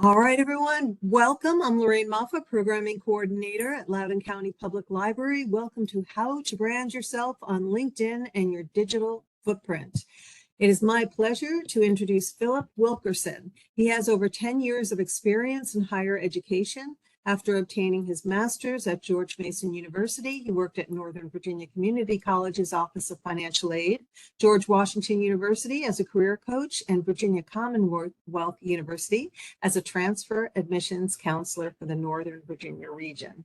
All right, everyone, welcome. I'm Lorraine Moffa, Programming Coordinator at Loudoun County Public Library. Welcome to How to Brand Yourself on LinkedIn and Your Digital Footprint. It is my pleasure to introduce Philip Wilkerson. He has over 10 years of experience in higher education. After obtaining his master's at George Mason University, he worked at Northern Virginia Community College's Office of Financial Aid, George Washington University as a career coach, and Virginia Commonwealth University as a transfer admissions counselor for the Northern Virginia region.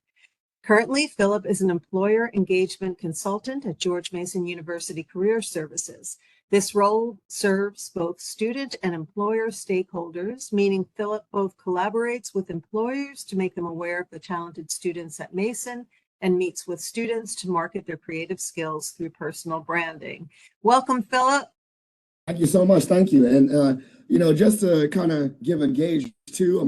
Currently, Philip is an employer engagement consultant at George Mason University Career Services. This role serves both student and employer stakeholders, meaning Philip both collaborates with employers to make them aware of the talented students at Mason and meets with students to market their creative skills through personal branding. Welcome, Philip. Thank you so much. Thank you. And, just to kind of give a gauge too,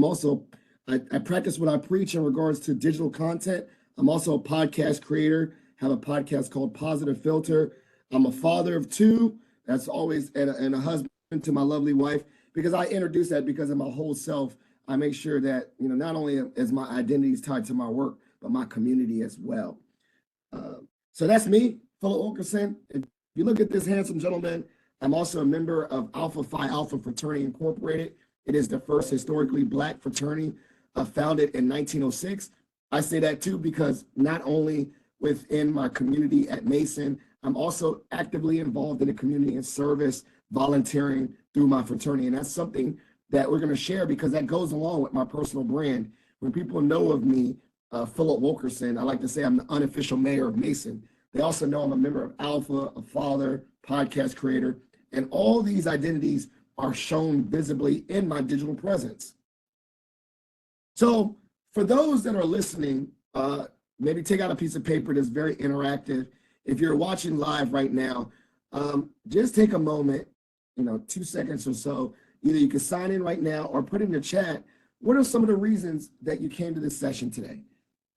I practice what I preach in regards to digital content. I'm also a podcast creator, have a podcast called Positive Filter. I'm a father of two. That's always, and a husband to my lovely wife, because I introduce that because of my whole self. I make sure that, not only is my identity is tied to my work, but my community as well. So that's me, Philip Wilkerson. If you look at this handsome gentleman, I'm also a member of Alpha Phi Alpha Fraternity Incorporated. It is the first historically Black fraternity founded in 1906. I say that too because not only within my community at Mason, I'm also actively involved in the community and service, volunteering through my fraternity. And that's something that we're going to share because that goes along with my personal brand. When people know of me, Philip Wilkerson, I like to say I'm the unofficial mayor of Mason. They also know I'm a member of Alpha, a father, podcast creator, and all these identities are shown visibly in my digital presence. So for those that are listening, maybe take out a piece of paper that's very interactive. If you're watching live right now, just take a moment, 2 seconds or so. Either you can sign in right now or put in the chat, what are some of the reasons that you came to this session today?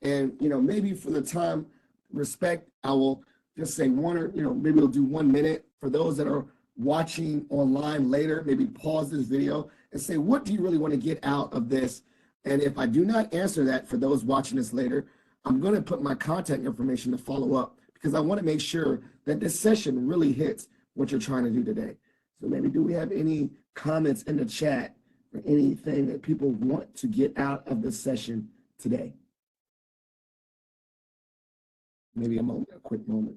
And, maybe for the time respect, I will just say one or, maybe we'll do 1 minute. For those that are watching online later, maybe pause this video and say, what do you really want to get out of this? And if I do not answer that for those watching this later, I'm going to put my contact information to follow up because I want to make sure that this session really hits what you're trying to do today. So maybe do we have any comments in the chat or anything that people want to get out of this session today? Maybe a quick moment.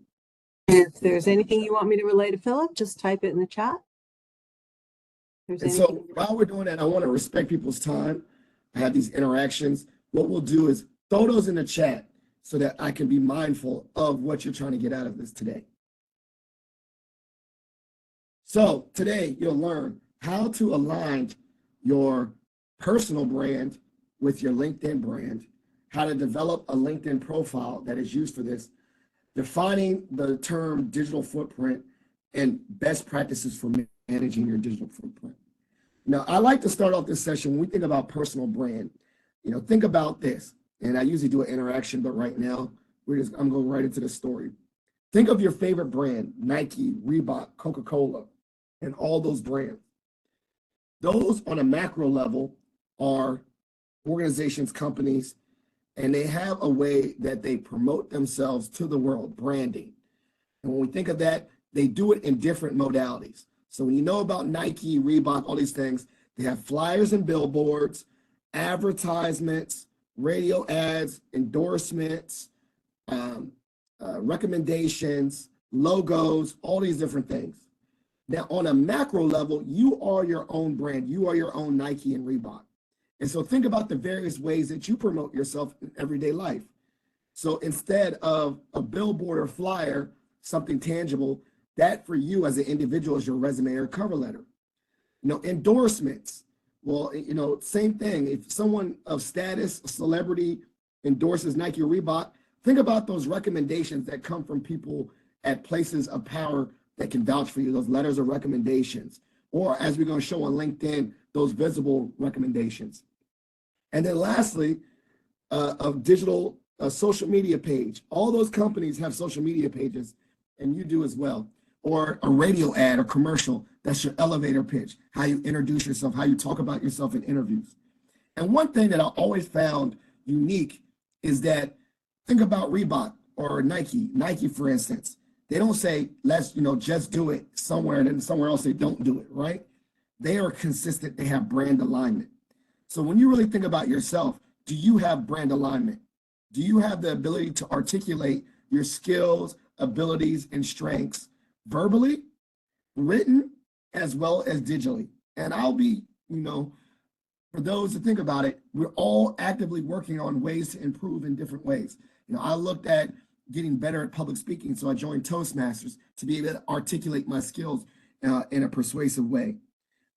If there's anything you want me to relay to Philip, just type it in the chat. And so while we're doing that, I want to respect people's time. I have these interactions. What we'll do is throw those in the chat so that I can be mindful of what you're trying to get out of this today. So today you'll learn how to align your personal brand with your LinkedIn brand, how to develop a LinkedIn profile that is used for this, defining the term digital footprint, and best practices for managing your digital footprint. Now, I like to start off this session when we think about personal brand. Think about this, and I usually do an interaction, but right now I'm going right into the story. Think of your favorite brand, Nike, Reebok, Coca-Cola, and all those brands. Those on a macro level are organizations, companies, and they have a way that they promote themselves to the world, branding. And when we think of that, they do it in different modalities. So when you know about Nike, Reebok, all these things, they have flyers and billboards, advertisements, radio ads, endorsements, recommendations, logos, all these different things. Now, on a macro level, you are your own brand. You are your own Nike and Reebok. And so think about the various ways that you promote yourself in everyday life. So instead of a billboard or flyer, something tangible, that for you as an individual is your resume or cover letter. Endorsements. Well, same thing. If someone of status, a celebrity, endorses Nike or Reebok, think about those recommendations that come from people at places of power that can vouch for you, those letters of recommendations. Or as we're going to show on LinkedIn, those visible recommendations. And then lastly, a digital social media page. All those companies have social media pages, and you do as well. Or a radio ad or commercial, that's your elevator pitch, how you introduce yourself, how you talk about yourself in interviews. And one thing that I always found unique is that think about Reebok or Nike. Nike, for instance, they don't say, let's, just do it somewhere, and then somewhere else they don't do it, right? They are consistent. They have brand alignment. So when you really think about yourself, do you have brand alignment? Do you have the ability to articulate your skills, abilities, and strengths verbally, written, as well as digitally? And I'll be, for those that think about it, we're all actively working on ways to improve in different ways. I looked at getting better at public speaking, so I joined Toastmasters to be able to articulate my skills in a persuasive way.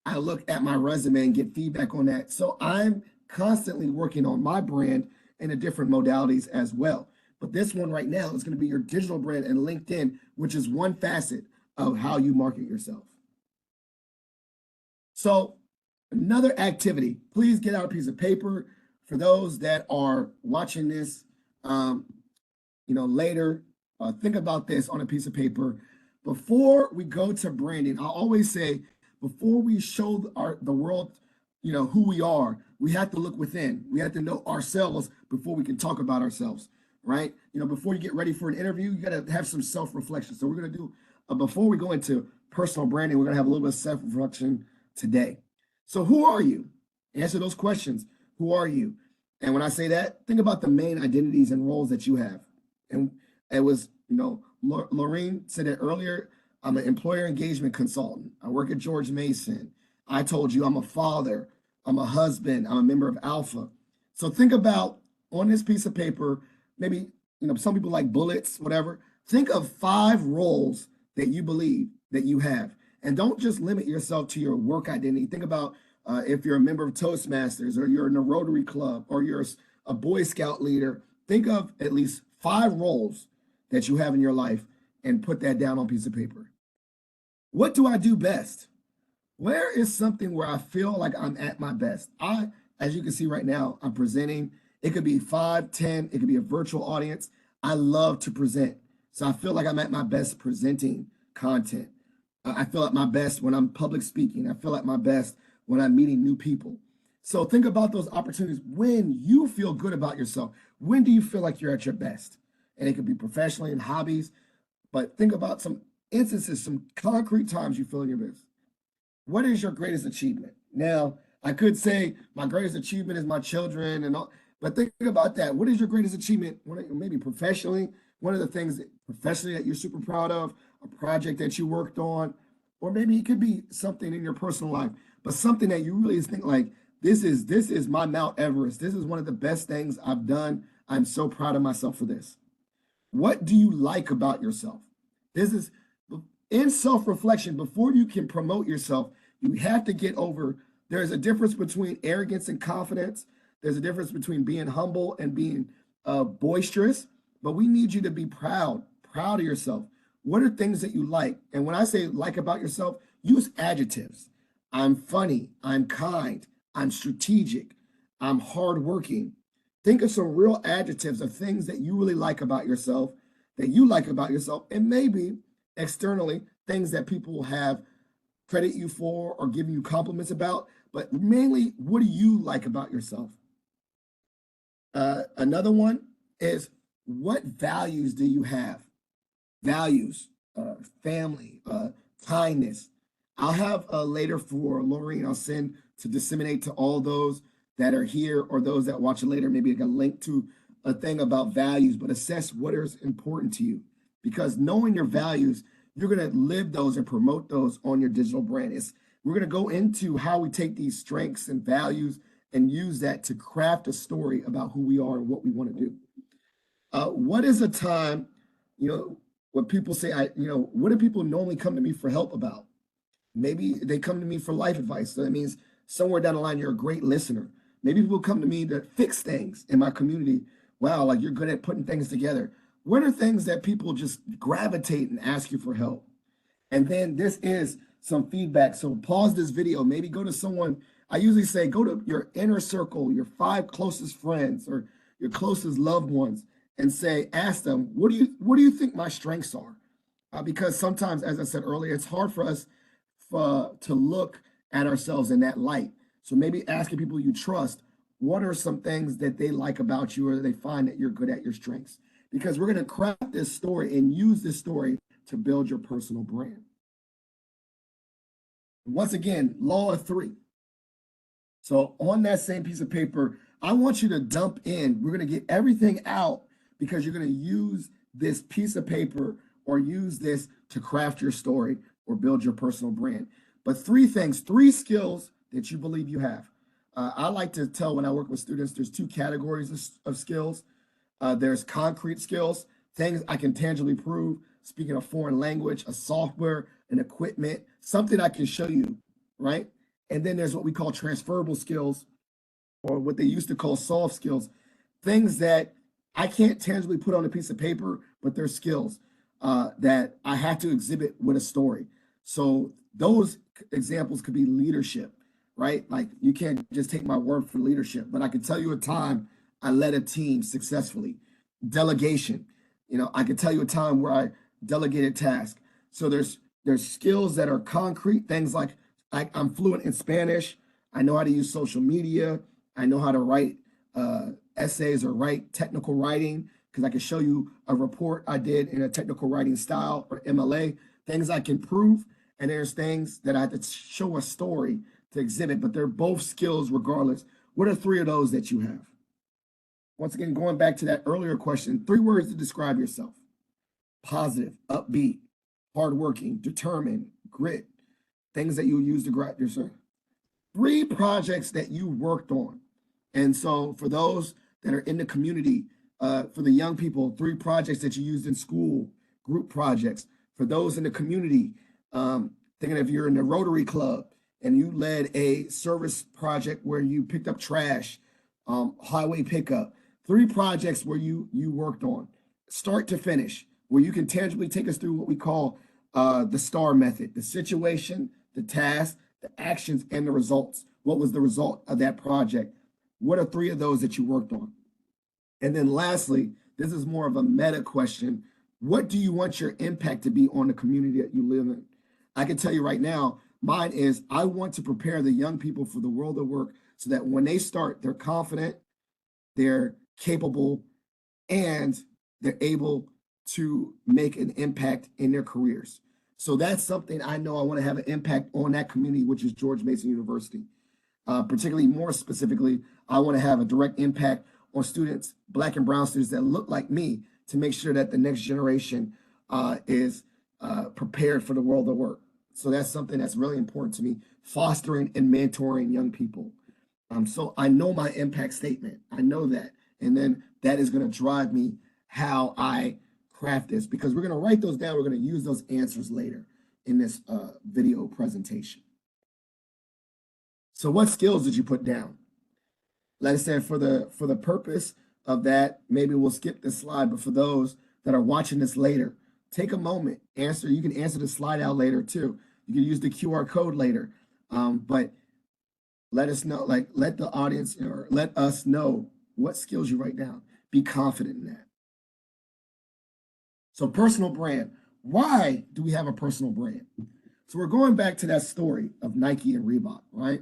I look at my resume and get feedback on that. So I'm constantly working on my brand in the different modalities as well. But this one right now is going to be your digital brand and LinkedIn, which is one facet of how you market yourself. So another activity, please get out a piece of paper. For those that are watching this, later, think about this on a piece of paper. Before we go to branding, I always say, before we show the world, who we are, we have to look within. We have to know ourselves before we can talk about ourselves, right? Before you get ready for an interview, you got to have some self-reflection. So we're going to do, before we go into personal branding, we're going to have a little bit of self-reflection today. So who are you? Answer those questions. Who are you? And when I say that, think about the main identities and roles that you have. And it was, Lorraine said it earlier, I'm an employer engagement consultant. I work at George Mason. I told you I'm a father, I'm a husband, I'm a member of Alpha. So think about on this piece of paper, maybe, some people like bullets, whatever. Think of 5 roles that you believe that you have. And don't just limit yourself to your work identity. Think about if you're a member of Toastmasters or you're in a Rotary Club or you're a Boy Scout leader. Think of at least 5 roles that you have in your life and put that down on a piece of paper. What do I do best? Where is something where I feel like I'm at my best? As you can see right now, I'm presenting. It could be 5, 10, it could be a virtual audience. I love to present. So I feel like I'm at my best presenting content. I feel at my best when I'm public speaking. I feel at my best when I'm meeting new people. So think about those opportunities when you feel good about yourself. When do you feel like you're at your best? And it could be professionally in hobbies, but think about some instances, some concrete times you feel in your best. What is your greatest achievement? Now, I could say my greatest achievement is my children and all, but think about that. What is your greatest achievement? Maybe professionally, one of the things professionally that you're super proud of, a project that you worked on, or maybe it could be something in your personal life, but something that you really think like, this is my Mount Everest. This is one of the best things I've done. I'm so proud of myself for this. What do you like about yourself? This is in self-reflection. Before you can promote yourself, you have to get over, there's a difference between arrogance and confidence. There's a difference between being humble and being boisterous, but we need you to be proud of yourself. What are things that you like? And when I say like about yourself, use adjectives. I'm funny, I'm kind, I'm strategic, I'm hardworking. Think of some real adjectives of things that you really like about yourself, and maybe externally, things that people will have credit you for or giving you compliments about, but mainly, what do you like about yourself? Another one is, what values do you have? Values, family, kindness. I'll have later for Lorraine, I'll send to disseminate to all those that are here or those that watch it later, maybe I can link to a thing about values, but assess what is important to you. Because knowing your values, you're going to live those and promote those on your digital brand. We're going to go into how we take these strengths and values and use that to craft a story about who we are and what we want to do. What is a time, when people say, what do people normally come to me for help about? Maybe they come to me for life advice. So that means somewhere down the line, you're a great listener. Maybe people come to me to fix things in my community. Wow, like you're good at putting things together. What are things that people just gravitate and ask you for help? And then this is some feedback. So pause this video, maybe go to someone. I usually say, go to your inner circle, your 5 closest friends or your closest loved ones and say, ask them, what do you think my strengths are? Because sometimes, as I said earlier, it's hard for us to look at ourselves in that light. So maybe asking people you trust, what are some things that they like about you or they find that you're good at, your strengths? Because we're going to craft this story and use this story to build your personal brand. Once again, law of three. So on that same piece of paper, I want you to dump in. We're going to get everything out because you're going to use this piece of paper or use this to craft your story or build your personal brand. But three things, three skills that you believe you have. I like to tell when I work with students, there's two categories of skills. There's concrete skills, things I can tangibly prove, speaking a foreign language, a software, an equipment, something I can show you, right? And then there's what we call transferable skills, or what they used to call soft skills, things that I can't tangibly put on a piece of paper, but they're skills that I have to exhibit with a story. So those examples could be leadership, right? Like you can't just take my word for leadership, but I can tell you a time I led a team successfully. Delegation, I can tell you a time where I delegated tasks. So there's skills that are concrete, things like I'm fluent in Spanish. I know how to use social media. I know how to write essays or write technical writing because I can show you a report I did in a technical writing style or MLA, things I can prove. And there's things that I have to show a story to exhibit, but they're both skills regardless. What are three of those that you have? Once again, going back to that earlier question, 3 words to describe yourself: positive, upbeat, hardworking, determined, grit, things that you use to grab yourself. 3 projects that you worked on. And so for those that are in the community, for the young people, 3 projects that you used in school, group projects. For those in the community, thinking if you're in the Rotary Club and you led a service project where you picked up trash, highway pickup, 3 projects where you worked on, start to finish, where you can tangibly take us through what we call the STAR method: the situation, the task, the actions, and the results. What was the result of that project? What are 3 of those that you worked on? And then lastly, this is more of a meta question. What do you want your impact to be on the community that you live in? I can tell you right now, mine is I want to prepare the young people for the world of work so that when they start, they're confident, they're capable, and they're able to make an impact in their careers. So that's something I know I want to have an impact on that community, which is George Mason University. Particularly, more specifically, I want to have a direct impact on students, Black and brown students that look like me, to make sure that the next generation is prepared for the world of work. So that's something that's really important to me, fostering and mentoring young people. So I know my impact statement. I know that. And then that is going to drive me how I craft this, because we're going to write those down. We're going to use those answers later in this video presentation. So what skills did you put down? Like I said, for the purpose of that, maybe we'll skip this slide, but for those that are watching this later, take a moment, answer. You can answer the slide out later too. You can use the QR code later, but let us know, let the audience or let us know what skills you write down. Be confident in that. So personal brand. Why do we have a personal brand? So we're going back to that story of Nike and Reebok, right?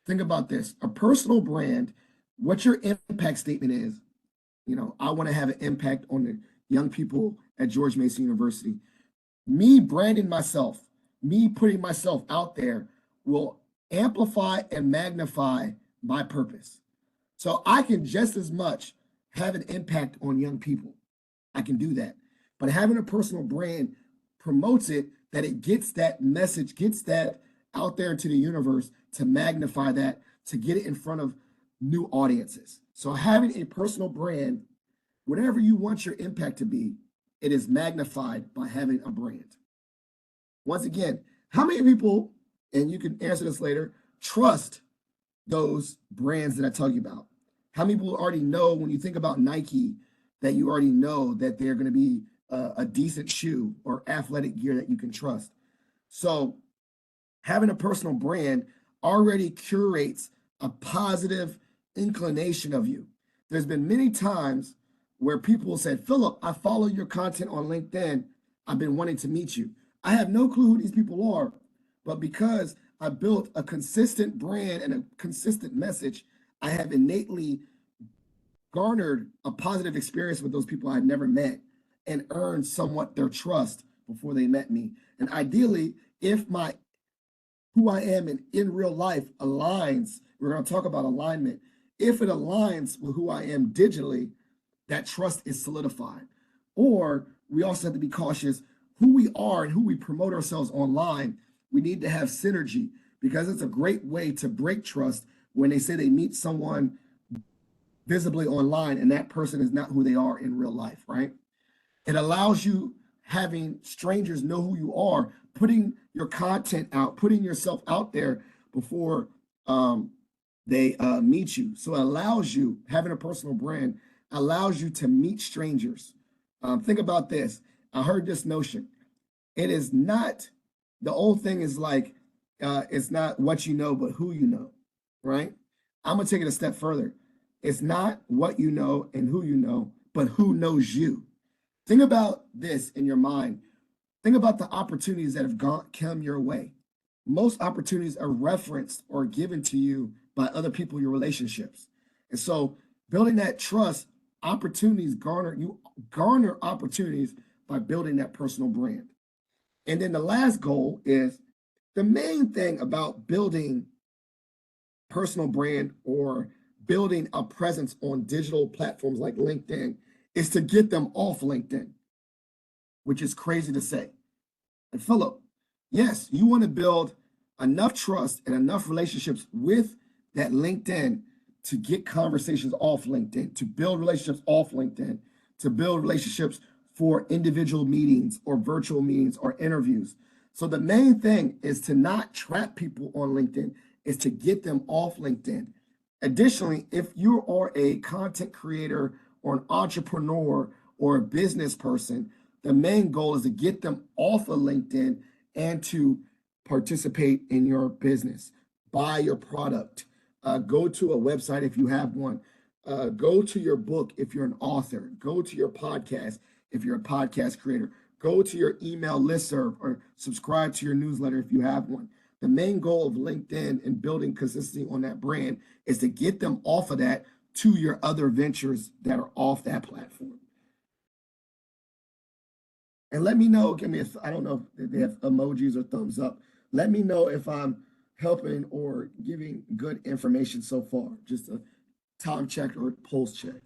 Think about this. A personal brand, what your impact statement is, I want to have an impact on the young people at George Mason University. Me branding myself, me putting myself out there will amplify and magnify my purpose. So I can just as much have an impact on young people. I can do that. But having a personal brand promotes it, that it gets that message, gets that out there into the universe, to magnify that, to get it in front of new audiences. So having a personal brand, whatever you want your impact to be, it is magnified by having a brand. Once again, how many people, and you can answer this later, trust those brands that I tell you about? How many people already know, when you think about Nike, that you already know that they're going to be a decent shoe or athletic gear that you can trust? So having a personal brand already curates a positive inclination of you. There's been many times where people said, Philip, I follow your content on LinkedIn. I've been wanting to meet you. I have no clue who these people are, but because I built a consistent brand and a consistent message, I have innately garnered a positive experience with those people I had never met and earned somewhat their trust before they met me. And ideally, if my who I am in real life aligns, we're going to talk about alignment. If it aligns with who I am digitally, that trust is solidified. Or we also have to be cautious who we are and who we promote ourselves online. We need to have synergy because it's a great way to break trust when they say they meet someone visibly online and that person is not who they are in real life, right? It allows you having strangers know who you are, putting your content out, putting yourself out there before they meet you. So it allows you, having a personal brand allows you to meet strangers. Think about this. I heard this notion. It is not, the old thing is like, it's not what you know, but who you know, right? I'm going to take it a step further. It's not what you know and who you know, but who knows you. Think about this in your mind. Think about the opportunities that have come your way. Most opportunities are referenced or given to you by other people in your relationships. And so building that trust, opportunities garner opportunities by building that personal brand. And then the last goal is the main thing about building personal brand or building a presence on digital platforms like LinkedIn is to get them off LinkedIn, which is crazy to say. And Philip, yes, you want to build enough trust and enough relationships with that LinkedIn to get conversations off LinkedIn, to build relationships off LinkedIn, to build relationships for individual meetings or virtual meetings or interviews. So the main thing is to not trap people on LinkedIn, is to get them off LinkedIn. Additionally, if you are a content creator or an entrepreneur or a business person, the main goal is to get them off of LinkedIn and to participate in your business, buy your product, go to a website if you have one, go to your book if you're an author, go to your podcast if you're a podcast creator, go to your email listserv or subscribe to your newsletter if you have one. The main goal of LinkedIn and building consistency on that brand is to get them off of that to your other ventures that are off that platform. And let me know, give me a, I don't know if they have emojis or thumbs up. Let me know if I'm helping or giving good information so far. Just a time check or pulse check.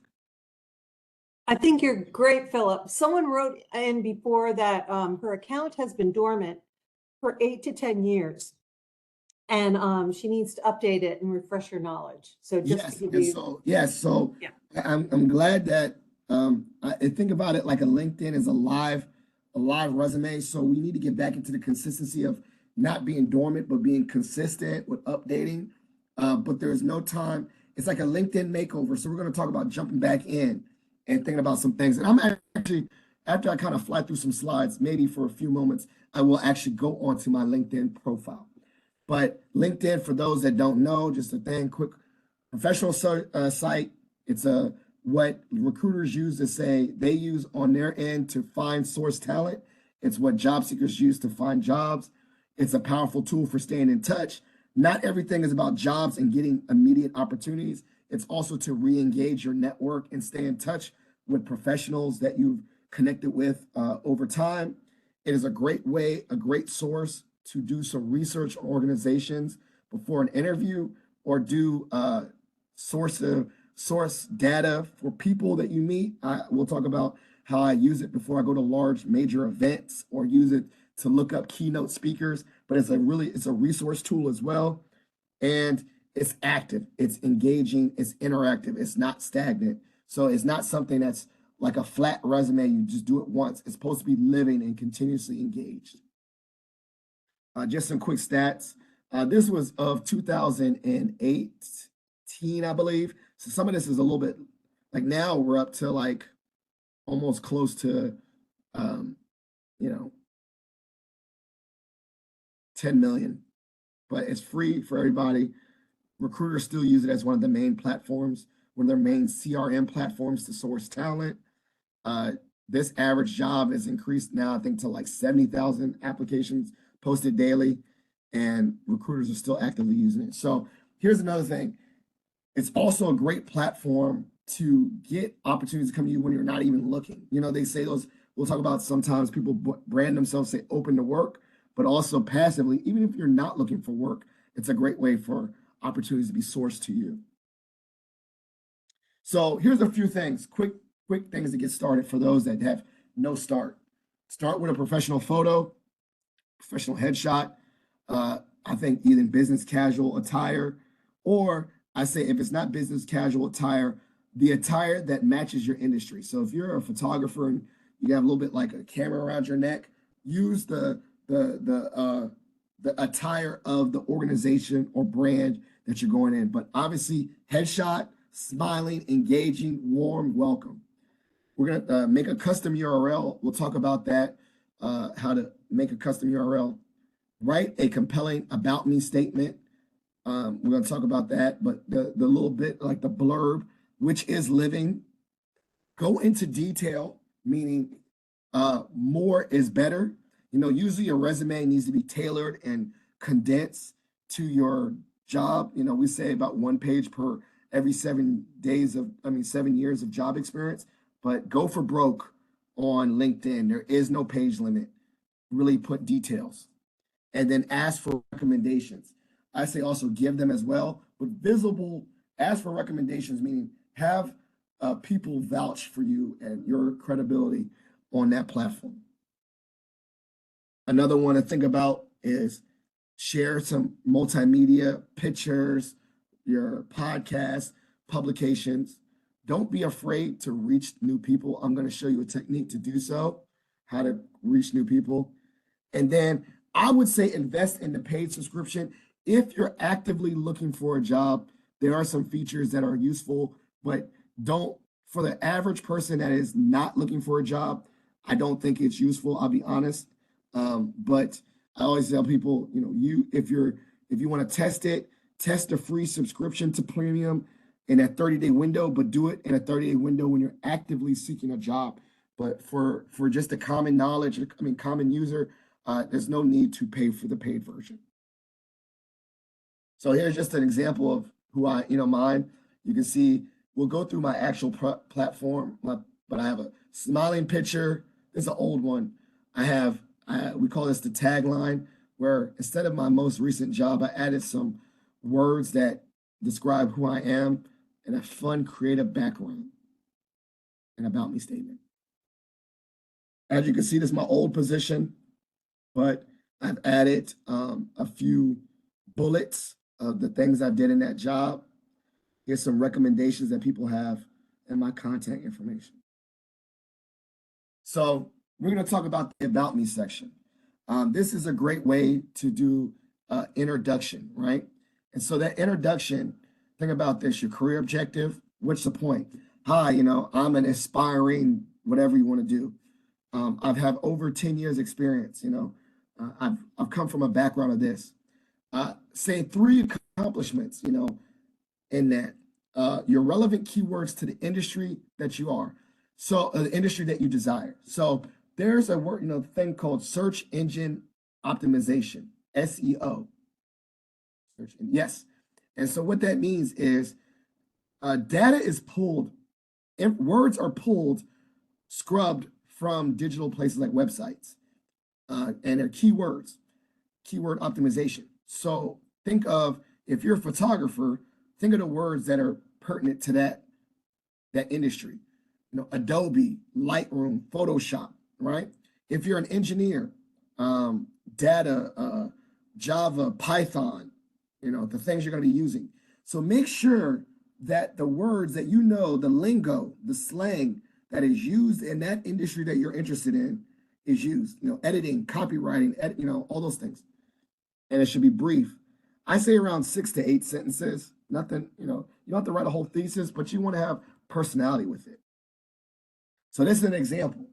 I think you're great, Philip. Someone wrote in before that her account has been dormant for 8 to 10 years. And she needs to update it and refresh her knowledge. So just Yes, to give and you, so yes, so yeah. I'm glad that I think about it like a LinkedIn is a live resume. So we need to get back into the consistency of not being dormant, but being consistent with updating. But there's no time. It's like a LinkedIn makeover. So we're going to talk about jumping back in and thinking about some things. And I'm actually, after I kind of fly through some slides, maybe for a few moments, I will actually go onto my LinkedIn profile. But LinkedIn, for those that don't know, just a thing, quick professional site. It's what recruiters use to say they use on their end to find source talent. It's what job seekers use to find jobs. It's a powerful tool for staying in touch. Not everything is about jobs and getting immediate opportunities. It's also to re-engage your network and stay in touch with professionals that you've connected with over time. It is a great way, a great source to do some research on organizations before an interview or do source data for people that you meet. We'll talk about how I use it before I go to large major events or use it to look up keynote speakers, but it's a resource tool as well. And it's active, it's engaging, it's interactive, it's not stagnant. So it's not something that's like a flat resume, you just do it once. It's supposed to be living and continuously engaged. Just some quick stats. This was of 2018, I believe. So some of this is a little bit, like now we're up to like almost close to, 10 million, but it's free for everybody. Recruiters still use it as one of the main platforms, one of their main CRM platforms to source talent. This average job has increased now, I think, to like 70,000 applications posted daily, and recruiters are still actively using it. So here's another thing. It's also a great platform to get opportunities to come to you when you're not even looking. You know, they say those, we'll talk about sometimes people brand themselves, say open to work, but also passively, even if you're not looking for work, it's a great way for opportunities to be sourced to you. So here's a few things, quick things to get started for those that have no start. Start with a professional photo, professional headshot. I think either business casual attire, or I say if it's not business casual attire, the attire that matches your industry. So if you're a photographer and you have a little bit like a camera around your neck, use the attire of the organization or brand that you're going in. But obviously, headshot, smiling, engaging, warm, welcome. We're gonna make a custom URL. We'll talk about that, how to make a custom URL. Write a compelling about me statement. We're going to talk about that, but the little bit like the blurb, which is living, go into detail, meaning more is better. You know, usually your resume needs to be tailored and condensed to your job. You know, we say about 1 page per every 7 years of job experience, but go for broke on LinkedIn. There is no page limit. Really put details. And then ask for recommendations. I say also give them as well, but visible, ask for recommendations, meaning have people vouch for you and your credibility on that platform. Another one to think about is share some multimedia pictures, your podcast, publications. Don't be afraid to reach new people. I'm going to show you a technique to do so, how to reach new people. And then I would say invest in the paid subscription. If you're actively looking for a job, there are some features that are useful, but don't, for the average person that is not looking for a job, I don't think it's useful. I'll be honest. But I always tell people, you know, if you want to test it, test a free subscription to premium in that 30-day window, but do it in a 30-day window when you're actively seeking a job. But for just a common knowledge, common user, there's no need to pay for the paid version. So here's just an example of who mine. You can see, we'll go through my actual platform, but I have a smiling picture. This is an old one. We call this the tagline, where instead of my most recent job, I added some words that describe who I am and a fun, creative background and about me statement. As you can see, this is my old position, but I've added a few bullets of the things I did in that job. Here's some recommendations that people have and my contact information. So we're going to talk about the About Me section. This is a great way to do introduction, right? And so that introduction, think about this, your career objective, what's the point? Hi, I'm an aspiring, whatever you want to do. I've had over 10 years experience, I've come from a background of this. Say 3 accomplishments, in that. Your relevant keywords to the industry that you are. So the industry that you desire. So there's a word, thing called search engine optimization, SEO. Yes. And so what that means is data is pulled, words are pulled, scrubbed from digital places like websites, and they're keywords, keyword optimization. So think of, if you're a photographer, think of the words that are pertinent to that industry. Adobe, Lightroom, Photoshop, right? If you're an engineer, data, Java, Python, the things you're going to be using. So make sure that the words that the lingo, the slang that is used in that industry that you're interested in is used. Editing, copywriting, all those things. And it should be brief. I say around 6 to 8 sentences. Nothing, you don't have to write a whole thesis, but you want to have personality with it. So this is an example.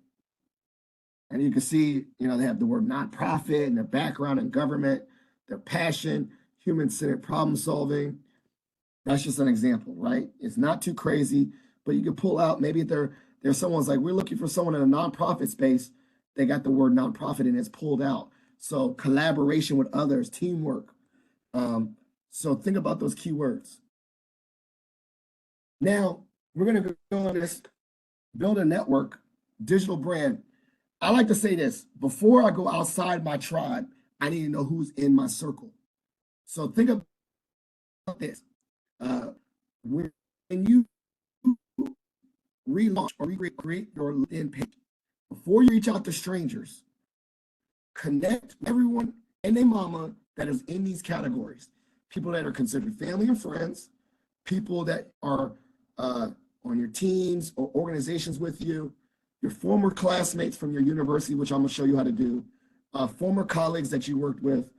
And you can see, they have the word nonprofit and their background in government, their passion, human-centered problem solving. That's just an example, right? It's not too crazy, but you can pull out, maybe there's someone's like, we're looking for someone in a nonprofit space. They got the word nonprofit and it's pulled out. So collaboration with others, teamwork. So think about those keywords. Now, we're going to go on this, build a network, digital brand. I like to say this, before I go outside my tribe, I need to know who's in my circle. So think about this. When you relaunch or recreate your LinkedIn page, before you reach out to strangers, connect everyone and their mama that is in these categories. People that are considered family and friends, people that are on your teams or organizations with you, your former classmates from your university, which I'm gonna show you how to do, former colleagues that you worked with,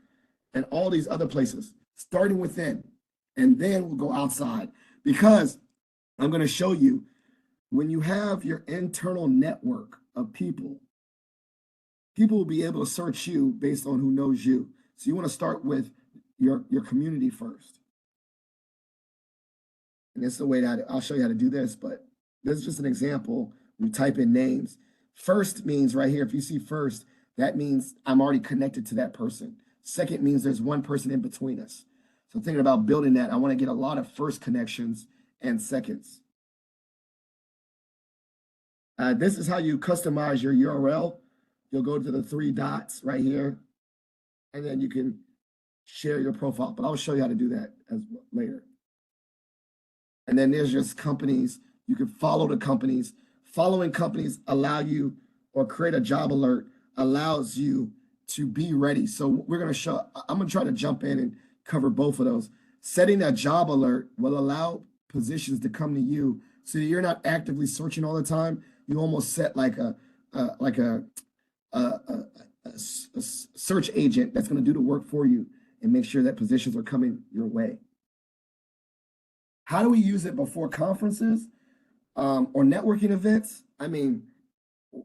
and all these other places, starting within, and then we'll go outside. Because I'm gonna show you, when you have your internal network of people, people will be able to search you based on who knows you. So you wanna start with your community first. And it's the way that I'll show you how to do this, but this is just an example. We type in names. First means right here, if you see first, that means I'm already connected to that person. Second means there's one person in between us. So thinking about building that, I want to get a lot of first connections and seconds. This is how you customize your URL. You'll go to the 3 dots right here, and then you can share your profile. But I'll show you how to do that later. And then there's just companies. You can follow the companies. Following companies allow you, or create a job alert allows you to be ready. So we're going to show, I'm going to try to jump in and cover both of those. Setting a job alert will allow positions to come to you so that you're not actively searching all the time. You almost set like a search agent that's going to do the work for you and make sure that positions are coming your way. How do we use it before conferences or networking events? I mean,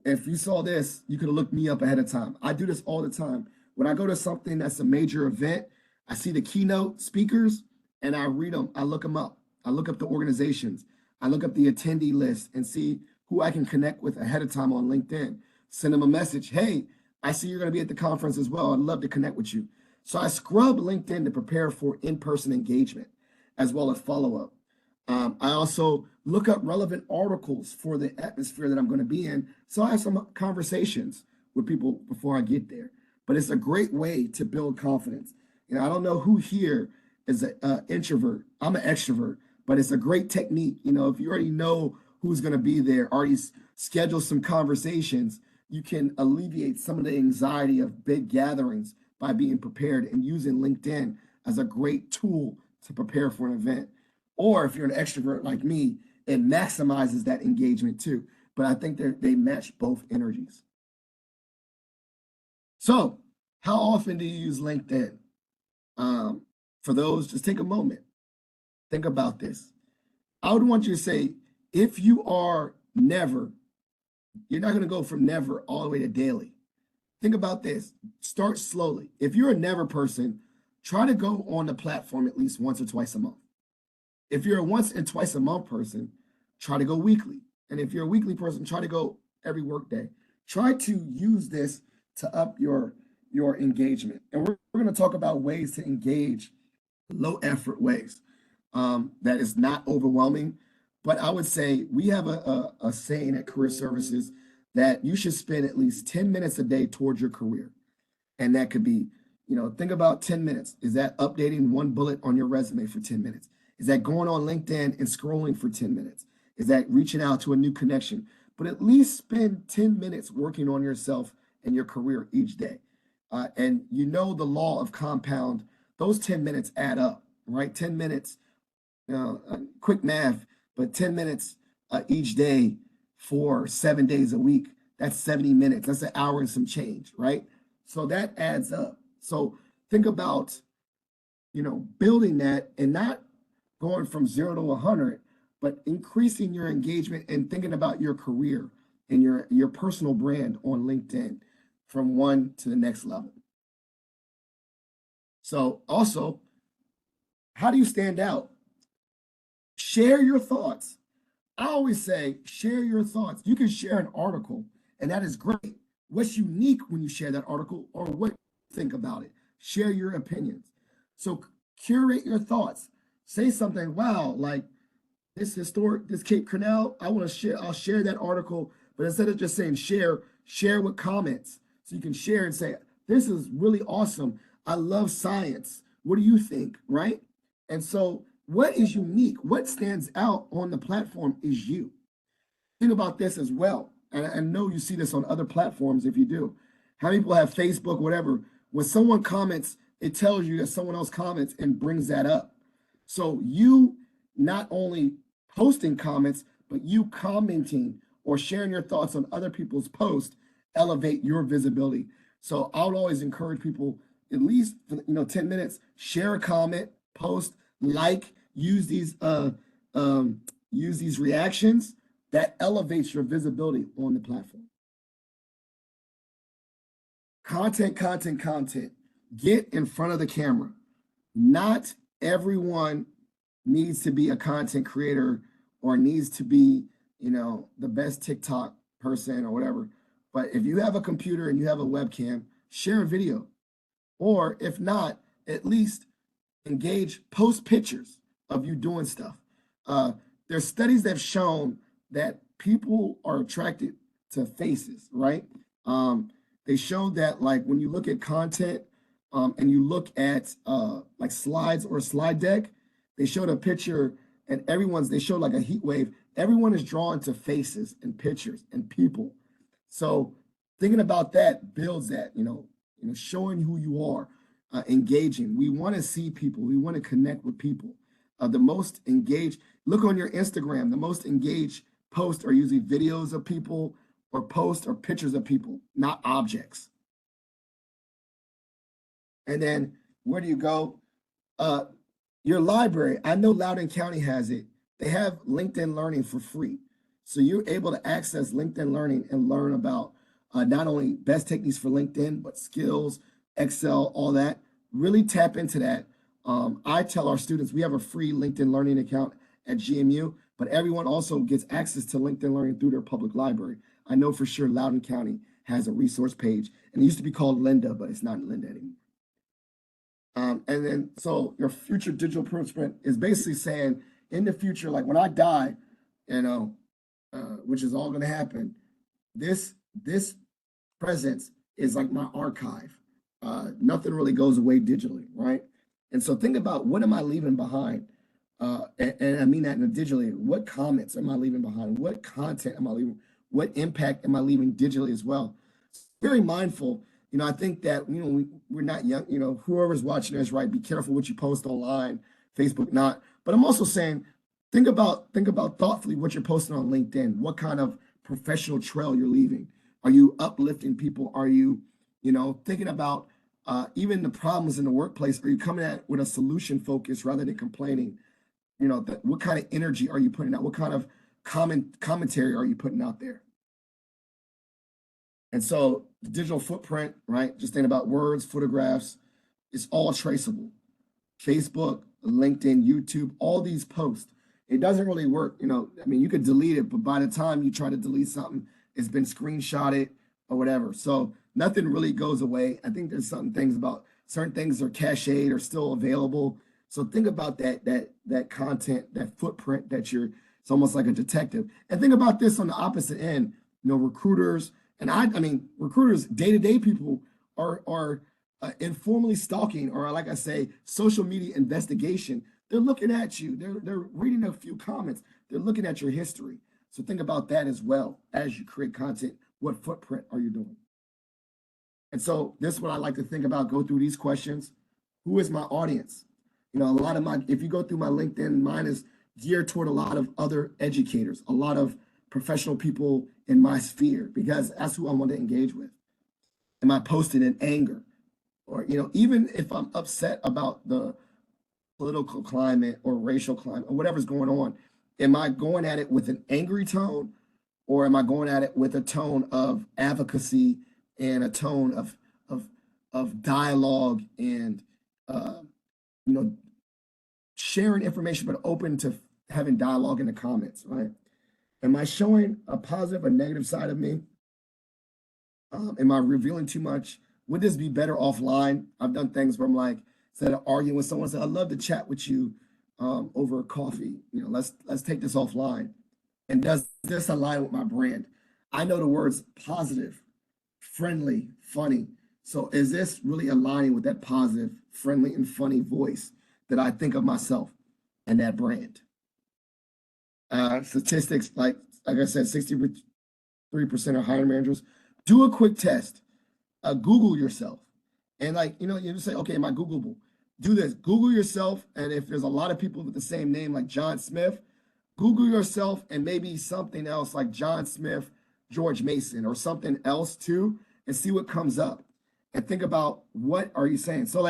if you saw this, you could have looked me up ahead of time. I do this all the time. When I go to something that's a major event, I see the keynote speakers and I read them. I look them up. I look up the organizations. I look up the attendee list and see who I can connect with ahead of time on LinkedIn. Send them a message. Hey, I see you're going to be at the conference as well. I'd love to connect with you. So I scrub LinkedIn to prepare for in-person engagement as well as follow-up. I also look up relevant articles for the atmosphere that I'm going to be in. So I have some conversations with people before I get there. But it's a great way to build confidence. You know, I don't know who here is an introvert. I'm an extrovert, but it's a great technique. You know, if you already know who's going to be there, already schedule some conversations, you can alleviate some of the anxiety of big gatherings by being prepared and using LinkedIn as a great tool to prepare for an event. Or if you're an extrovert like me, it maximizes that engagement too. But I think they match both energies. So how often do you use LinkedIn? For those, just take a moment. Think about this. I would want you to say, if you are never, you're not going to go from never all the way to daily. Think about this. Start slowly. If you're a never person, try to go on the platform at least once or twice a month. If you're a once and twice a month person, try to go weekly. And if you're a weekly person, try to go every workday. Try to use this to up your engagement. And we're going to talk about ways to engage, low effort ways that is not overwhelming. But I would say we have a saying at Career Services that you should spend at least 10 minutes a day towards your career. And that could be, you know, think about 10 minutes. Is that updating one bullet on your resume for 10 minutes? Is that going on LinkedIn and scrolling for 10 minutes? Is that reaching out to a new connection? But at least spend 10 minutes working on yourself and your career each day. And you know the law of compound, those 10 minutes add up, right? 10 minutes, quick math, but 10 minutes each day for 7 days a week, that's 70 minutes. That's an hour and some change, right? So that adds up. So think about, you know, building that and not going from 0 to 100, but increasing your engagement and thinking about your career and your personal brand on LinkedIn from one to the next level. So also, how do you stand out? Share your thoughts. I always say, share your thoughts. You can share an article, and that is great. What's unique when you share that article, or what you think about it? Share your opinions. So curate your thoughts. Say something, wow, like this Cape Canaveral, I'll share that article, but instead of just saying share with comments. So you can share and say, this is really awesome. I love science. What do you think, right? And so what is unique, what stands out on the platform is you. Think about this as well. And I know you see this on other platforms if you do. How many people have Facebook, whatever? When someone comments, it tells you that someone else comments and brings that up. So you not only posting comments, but you commenting or sharing your thoughts on other people's posts elevate your visibility. So I would always encourage people at least 10 minutes, share a comment, post, like, use these reactions that elevates your visibility on the platform. Content. Get in front of the camera. Not everyone needs to be a content creator or needs to be, the best TikTok person or whatever. But if you have a computer and you have a webcam, share a video. Or if not, at least post pictures of you doing stuff. There's studies that have shown that people are attracted to faces, right? They showed that like when you look at content and you look at like slides or a slide deck, they showed a picture and they showed like a heat wave. Everyone is drawn to faces and pictures and people. So thinking about that builds that, showing who you are, engaging. We want to see people. We want to connect with people. The most engaged, look on your Instagram, the most engaged posts are usually videos of people or posts or pictures of people, not objects. And then where do you go? Your library, I know Loudoun County has it. They have LinkedIn Learning for free. So you're able to access LinkedIn Learning and learn about not only best techniques for LinkedIn, but skills, Excel, all that. Really tap into that. I tell our students we have a free LinkedIn Learning account at GMU, but everyone also gets access to LinkedIn Learning through their public library. I know for sure Loudoun County has a resource page, and it used to be called Linda, but it's not Linda anymore. And then, so your future digital footprint is basically saying in the future, like when I die, which is all going to happen, this presence is like my archive. Nothing really goes away digitally, right? And so think about what am I leaving behind? And I mean that digitally. What comments am I leaving behind? What content am I leaving? What impact am I leaving digitally as well? Very mindful. I think that, we're not young, whoever's watching this, right? Be careful what you post online, Facebook, not. But I'm also saying, think about thoughtfully what you're posting on LinkedIn. What kind of professional trail you're leaving? Are you uplifting people? Are you, thinking about even the problems in the workplace? Are you coming at it with a solution focus rather than complaining? What kind of energy are you putting out? What kind of commentary are you putting out there? And so the digital footprint, right? Just think about words, photographs, it's all traceable. Facebook, LinkedIn, YouTube, all these posts. It doesn't really work. You could delete it, but by the time you try to delete something, it's been screenshotted or whatever. So nothing really goes away. I think there's certain things are cached or still available. So think about that content, that footprint it's almost like a detective. And think about this on the opposite end, recruiters. And recruiters, day-to-day people are informally stalking, or like I say, social media investigation. They're looking at you. They're reading a few comments. They're looking at your history. So think about that as well as you create content. What footprint are you doing? And so this is what I like to think about, go through these questions. Who is my audience? If you go through my LinkedIn, mine is geared toward a lot of other educators, a lot of professional people in my sphere, because that's who I want to engage with. Am I posting in anger? Or, even if I'm upset about the political climate or racial climate or whatever's going on, am I going at it with an angry tone, or am I going at it with a tone of advocacy and a tone of dialogue and sharing information, but open to having dialogue in the comments, right? Am I showing a positive or negative side of me? Am I revealing too much? Would this be better offline? I've done things where I'm like, instead of arguing with someone, I said, I'd love to chat with you over coffee. Let's take this offline. And does this align with my brand? I know the words positive, friendly, funny. So is this really aligning with that positive, friendly, and funny voice that I think of myself and that brand? Statistics, like I said, 63% of hiring managers. Do a quick test. Google yourself. And you just say, okay, am I Googleable? Do this. Google yourself. And if there's a lot of people with the same name like John Smith, Google yourself and maybe something else like John Smith, George Mason, or something else too, and see what comes up. And think about, what are you saying? So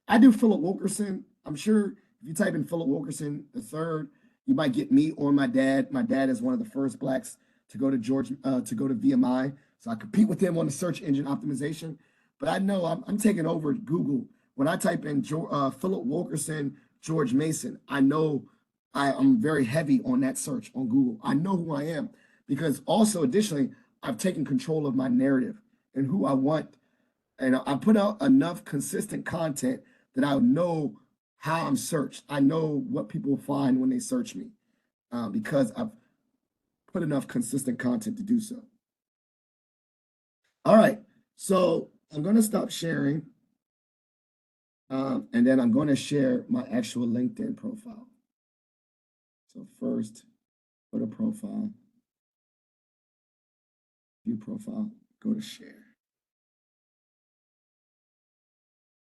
I do Philip Wilkerson. I'm sure if you type in Philip Wilkerson III, you might get me or my dad. My dad is one of the first Blacks to go to VMI. So I compete with him on the search engine optimization. But I know I'm taking over Google. When I type in Philip Wilkerson, George Mason, I know I'm very heavy on that search on Google. I know who I am, because also additionally, I've taken control of my narrative and who I want. And I put out enough consistent content that I know how I'm searched. I know what people find when they search me, because I've put enough consistent content to do so. All right, so I'm going to stop sharing, and then I'm going to share my actual LinkedIn profile. So first, go to profile, view profile, go to share.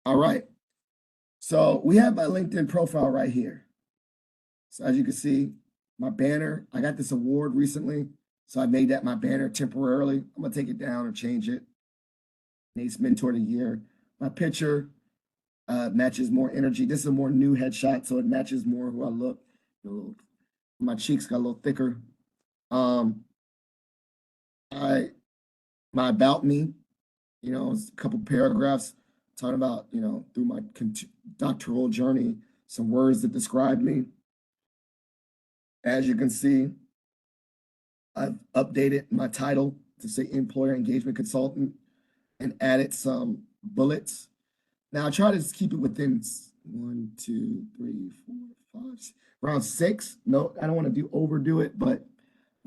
All right, so we have my LinkedIn profile right here. So as you can see, my banner, I got this award recently, so I made that my banner temporarily. I'm gonna take it down or change it. Nate's Mentor of the Year. My picture matches more energy. This is a more new headshot, so it matches more who I look. My cheeks got a little thicker. My about me, it's a couple paragraphs talking about, through my doctoral journey, some words that describe me. As you can see, I've updated my title to say Employer Engagement Consultant and added some bullets. Now I try to keep it within 1, 2, 3, 4, 5, 6, around 6. No, I don't want to overdo it, but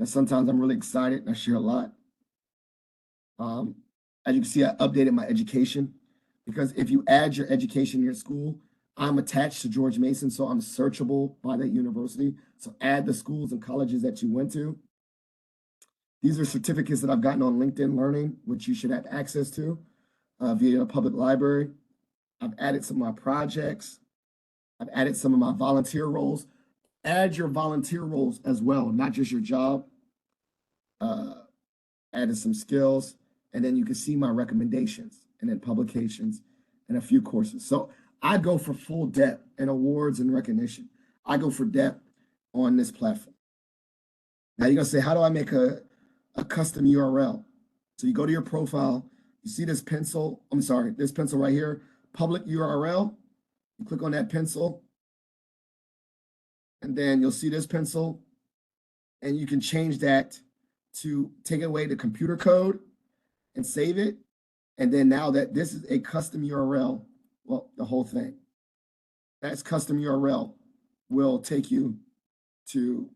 sometimes I'm really excited and I share a lot. As you can see, I updated my education, because if you add your education in your school, I'm attached to George Mason, so I'm searchable by that university. So add the schools and colleges that you went to. These are certificates that I've gotten on LinkedIn Learning, which you should have access to via a public library. I've added some of my projects. I've added some of my volunteer roles. Add your volunteer roles as well, not just your job. Added some skills, and then you can see my recommendations, and then publications, and a few courses. So I go for full depth and awards and recognition. I go for depth on this platform. Now you're gonna say, how do I make a custom URL? So you go to your profile, you see this pencil, this pencil right here, public URL. You click on that pencil, and then you'll see this pencil, and you can change that to take away the computer code and save it. And then now that this is a custom URL, well, the whole thing, that's custom URL will take you to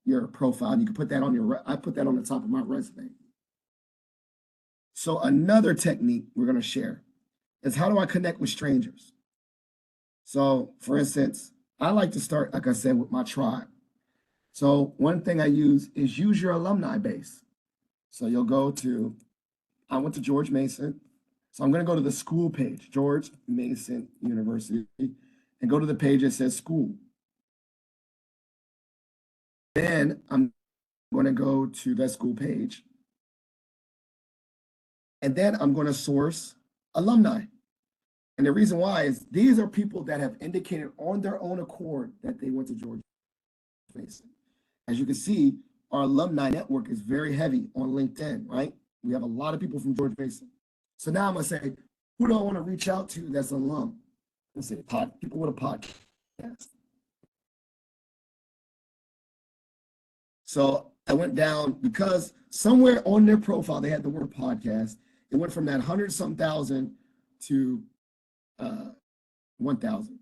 your profile. And you can put that on I put that on the top of my resume. So another technique we're going to share is, how do I connect with strangers? So for instance, I like to start, like I said, with my tribe. So one thing I use is use your alumni base. So you'll go to, I went to George Mason. So I'm going to go to the school page, George Mason University, and go to the page that says school. Then I'm going to go to that school page. And then I'm going to source alumni. And the reason why is these are people that have indicated on their own accord that they went to George Mason. As you can see, our alumni network is very heavy on LinkedIn, right? We have a lot of people from George Mason. So now I'm going to say, who do I want to reach out to that's an alum? Let's say people with a podcast. So I went down, because somewhere on their profile, they had the word podcast. It went from that 100-something thousand to 1,000.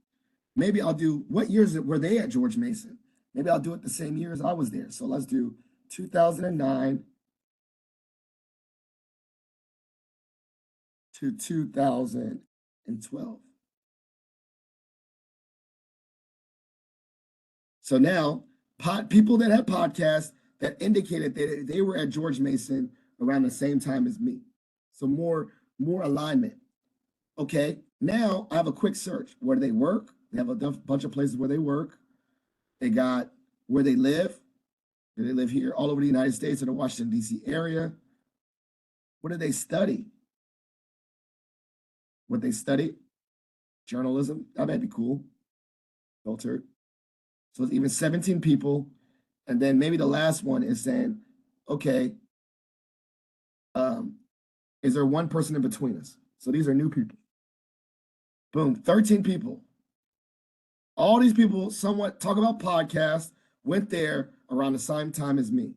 Maybe I'll do, what years were they at George Mason? Maybe I'll do it the same year as I was there. So let's do 2009 to 2012. So now, people that have podcasts that indicated that they were at George Mason around the same time as me. So more alignment. Okay, now I have a quick search. Where do they work? They have a bunch of places where they work. They got where they live. Do they live here all over the United States or the Washington, D.C. area? What do they study? What they study? Journalism. That might be cool. Filtered. So it's even 17 people. And then maybe the last one is saying, okay, is there one person in between us? So these are new people. Boom, 13 people. All these people somewhat talk about podcasts, went there around the same time as me.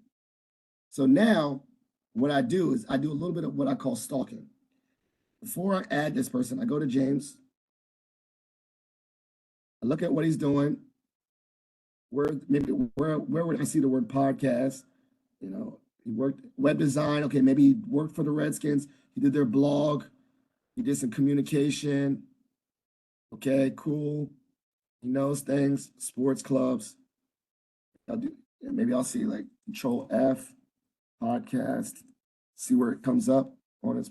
So now what I do is I do a little bit of what I call stalking. Before I add this person, I go to James. I look at what he's doing. Where would I see the word podcast? You know, he worked web design. Okay, maybe he worked for the Redskins. He did their blog. He did some communication. Okay, cool. He knows things, sports clubs. Maybe I'll see like Control F, podcast, see where it comes up on his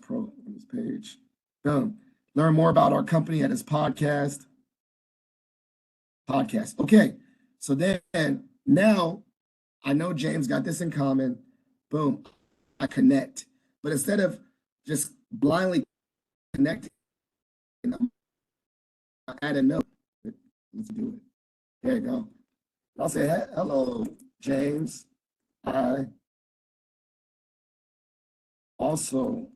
page. Boom. Learn more about our company at his podcast. Okay, so then now I know James got this in common. Boom, I connect. But instead of just blindly connecting, I add a note. Let's do it. There you go. I'll say, hello, James. I also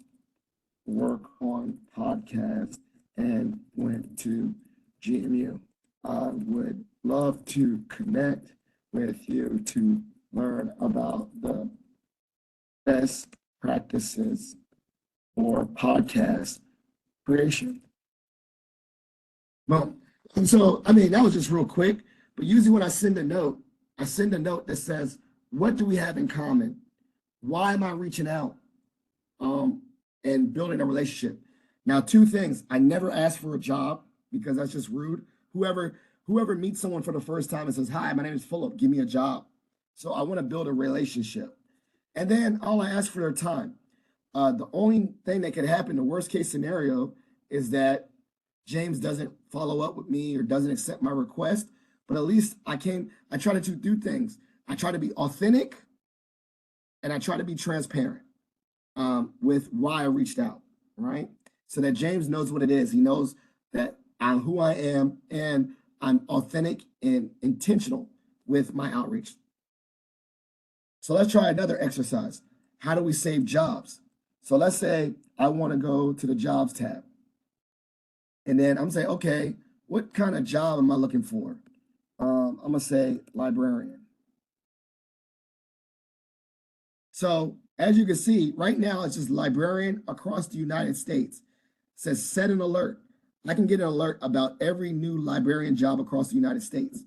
work on podcasts and went to GMU. I would love to connect with you to learn about the best practices for podcast creation. Well, and so, I mean, that was just real quick, but usually when I send a note that says, what do we have in common? Why am I reaching out and building a relationship? Now, two things. I never ask for a job because that's just rude. Whoever meets someone for the first time and says, hi, my name is Philip, give me a job. So I want to build a relationship. And then all I ask for their time. The only thing that could happen, the worst case scenario, is that James doesn't follow up with me or doesn't accept my request. But at least I try to do things. I try to be authentic and I try to be transparent with why I reached out, right? So that James knows what it is. He knows that I'm who I am and I'm authentic and intentional with my outreach. So let's try another exercise. How do we save jobs? So let's say I want to go to the jobs tab. And then I'm saying, okay, what kind of job am I looking for? I'm going to say librarian. So as you can see, right now it's just librarian across the United States. It says set an alert. I can get an alert about every new librarian job across the United States.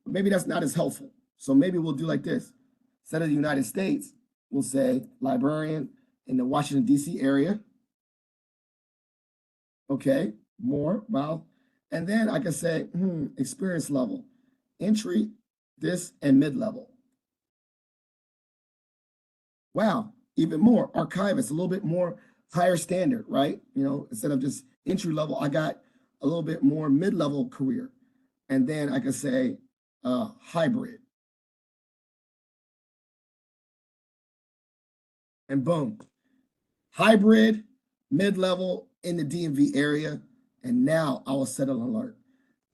But maybe that's not as helpful. So maybe we'll do like this. Instead of the United States, we'll say librarian in the Washington, D.C. area. Okay, more, wow. And then I can say, experience level, entry, this, and mid-level. Wow, even more, archivist, a little bit more higher standard, right? You know, instead of just entry level, I got a little bit more mid-level career. And then I can say hybrid. And boom, hybrid, mid-level in the DMV area. And now I will set an alert.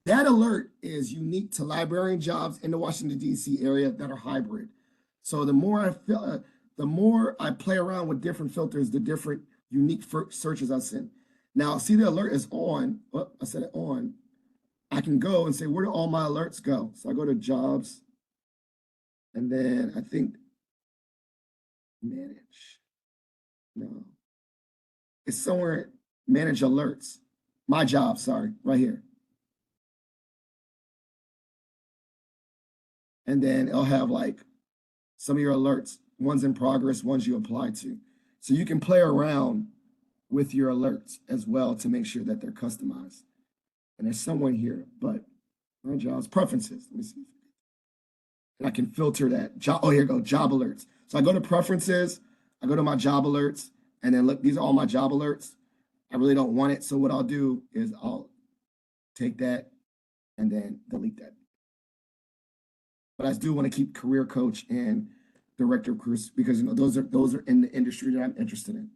That alert is unique to librarian jobs in the Washington, D.C. area that are hybrid. So the more I play around with different filters, the different unique searches I send. Now, see the alert is on. Oh, I said it on. I can go and say, where do all my alerts go? So I go to jobs. And then I think manage. No. It's somewhere, manage alerts. My job, sorry, right here. and then it'll have like some of your alerts, ones in progress, ones you apply to. So you can play around with your alerts as well to make sure that they're customized. And there's someone here, but my jobs, preferences. Let me see. And I can filter that. Job, oh, here you go, job alerts. So I go to preferences, I go to my job alerts, and then look, these are all my job alerts. I really don't want it. So what I'll do is I'll take that and then delete that. But I do want to keep career coach and director of careers because those are in the industry that I'm interested in.